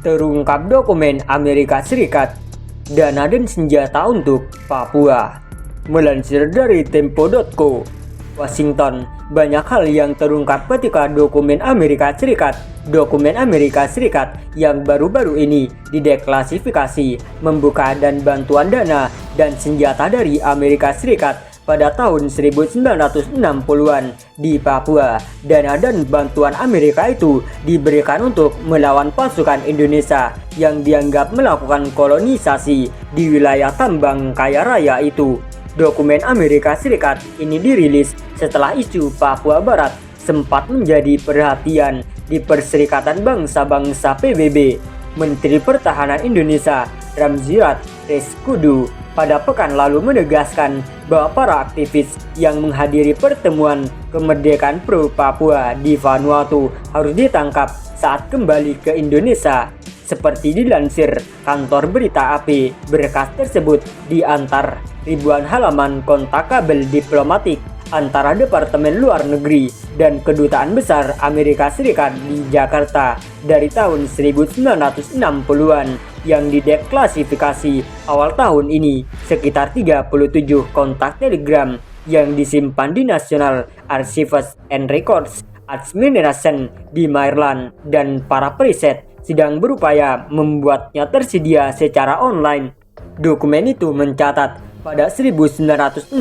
Terungkap dokumen Amerika Serikat, dana dan senjata untuk Papua. Melansir dari Tempo.co, Washington, banyak hal yang terungkap ketika dokumen Amerika Serikat yang baru-baru ini dideklasifikasi membuka dan bantuan dana dan senjata dari Amerika Serikat pada tahun 1960-an di Papua. Dana dan bantuan Amerika itu diberikan untuk melawan pasukan Indonesia yang dianggap melakukan kolonisasi di wilayah tambang kaya raya itu. Dokumen Amerika Serikat ini dirilis setelah isu Papua Barat sempat menjadi perhatian di Perserikatan Bangsa-Bangsa PBB. Menteri Pertahanan Indonesia Ramzirat Reskudu pada pekan lalu menegaskan bahwa para aktivis yang menghadiri pertemuan kemerdekaan pro Papua di Vanuatu harus ditangkap saat kembali ke Indonesia. Seperti dilansir kantor berita AP, berkas tersebut diantar ribuan halaman kontak kabel diplomatik antara Departemen Luar Negeri dan Kedutaan Besar Amerika Serikat di Jakarta dari tahun 1960-an yang dideklasifikasi awal tahun ini. Sekitar 37 kontak telegram yang disimpan di National Archives and Records Administration di Maryland, dan para periset sedang berupaya membuatnya tersedia secara online. Dokumen itu mencatat pada 1967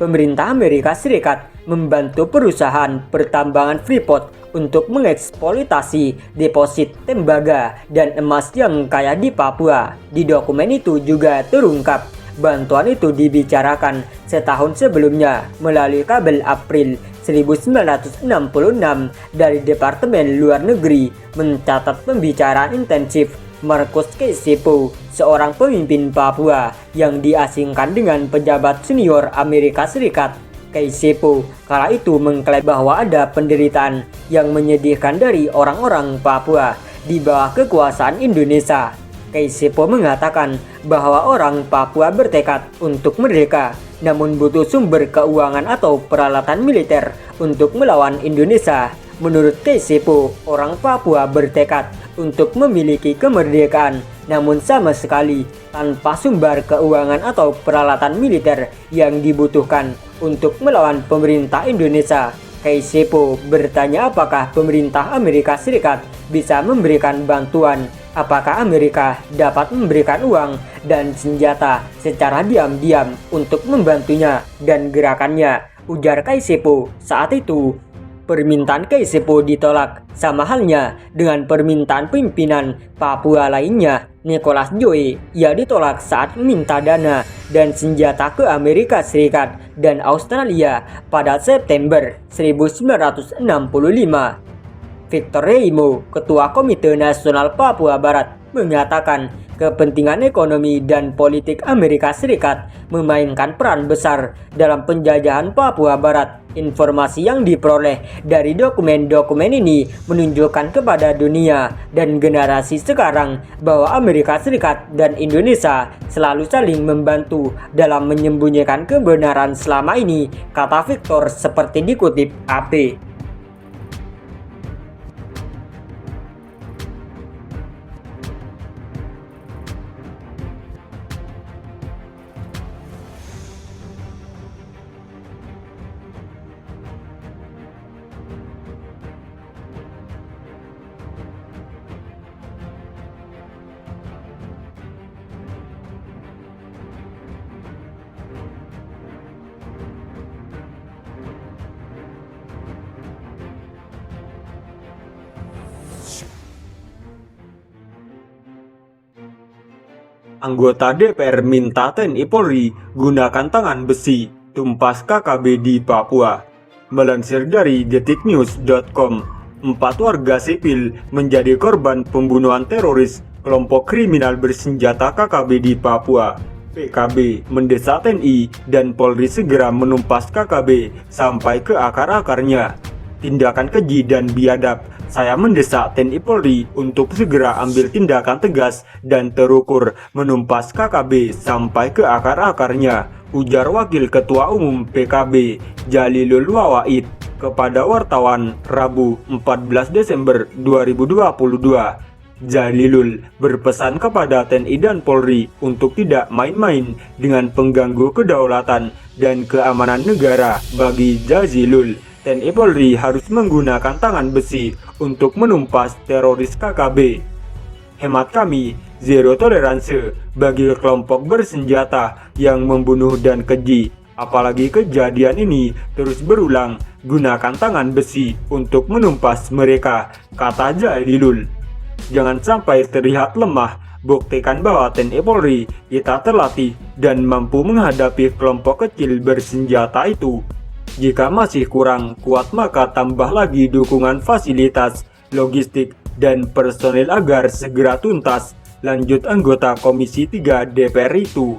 pemerintah Amerika Serikat membantu perusahaan pertambangan Freeport untuk mengeksploitasi deposit tembaga dan emas yang kaya di Papua. Di dokumen itu juga terungkap bantuan itu dibicarakan setahun sebelumnya melalui kabel April 1966 dari Departemen Luar Negeri, mencatat pembicaraan intensif Marcus Kaysepo, seorang pemimpin Papua yang diasingkan dengan pejabat senior Amerika Serikat. Kaysepo kala itu mengklaim bahwa ada penderitaan yang menyedihkan dari orang-orang Papua di bawah kekuasaan Indonesia. Kaysepo mengatakan bahwa orang Papua bertekad untuk merdeka, namun butuh sumber keuangan atau peralatan militer untuk melawan Indonesia. Menurut Kaysepo, orang Papua bertekad untuk memiliki kemerdekaan, namun sama sekali tanpa sumber keuangan atau peralatan militer yang dibutuhkan untuk melawan pemerintah Indonesia. Kaysepo bertanya apakah pemerintah Amerika Serikat bisa memberikan bantuan. Apakah Amerika dapat memberikan uang dan senjata secara diam-diam untuk membantunya dan gerakannya, ujar Kaysepo. Saat itu, permintaan Kaysepo ditolak, sama halnya dengan permintaan pimpinan Papua lainnya, Nicholas Joy. Ia ditolak saat meminta dana dan senjata ke Amerika Serikat dan Australia pada September 1965. Victor Reimo, Ketua Komite Nasional Papua Barat, mengatakan kepentingan ekonomi dan politik Amerika Serikat memainkan peran besar dalam penjajahan Papua Barat. Informasi yang diperoleh dari dokumen-dokumen ini menunjukkan kepada dunia dan generasi sekarang bahwa Amerika Serikat dan Indonesia selalu saling membantu dalam menyembunyikan kebenaran selama ini, kata Victor seperti dikutip AP. Anggota DPR minta TNI Polri gunakan tangan besi tumpas KKB di Papua. Melansir dari detiknews.com, 4 warga sipil menjadi korban pembunuhan teroris kelompok kriminal bersenjata KKB di Papua. PKB mendesak TNI dan Polri segera menumpas KKB sampai ke akar-akarnya. Tindakan keji dan biadab. Saya mendesak TNI Polri untuk segera ambil tindakan tegas dan terukur menumpas KKB sampai ke akar-akarnya, ujar Wakil Ketua Umum PKB Jalilul Wawaid kepada wartawan Rabu 14 Desember 2022. Jalilul berpesan kepada TNI dan Polri untuk tidak main-main dengan pengganggu kedaulatan dan keamanan negara. Bagi Jazilul, TNI Polri harus menggunakan tangan besi untuk menumpas teroris KKB. Hemat kami, zero toleransi bagi kelompok bersenjata yang membunuh dan keji. Apalagi kejadian ini terus berulang, gunakan tangan besi untuk menumpas mereka, kata Jalilul. Jangan sampai terlihat lemah, buktikan bahwa TNI Polri kita terlatih dan mampu menghadapi kelompok kecil bersenjata itu. Jika masih kurang kuat maka tambah lagi dukungan fasilitas, logistik, dan personil agar segera tuntas, lanjut anggota Komisi 3 DPR itu.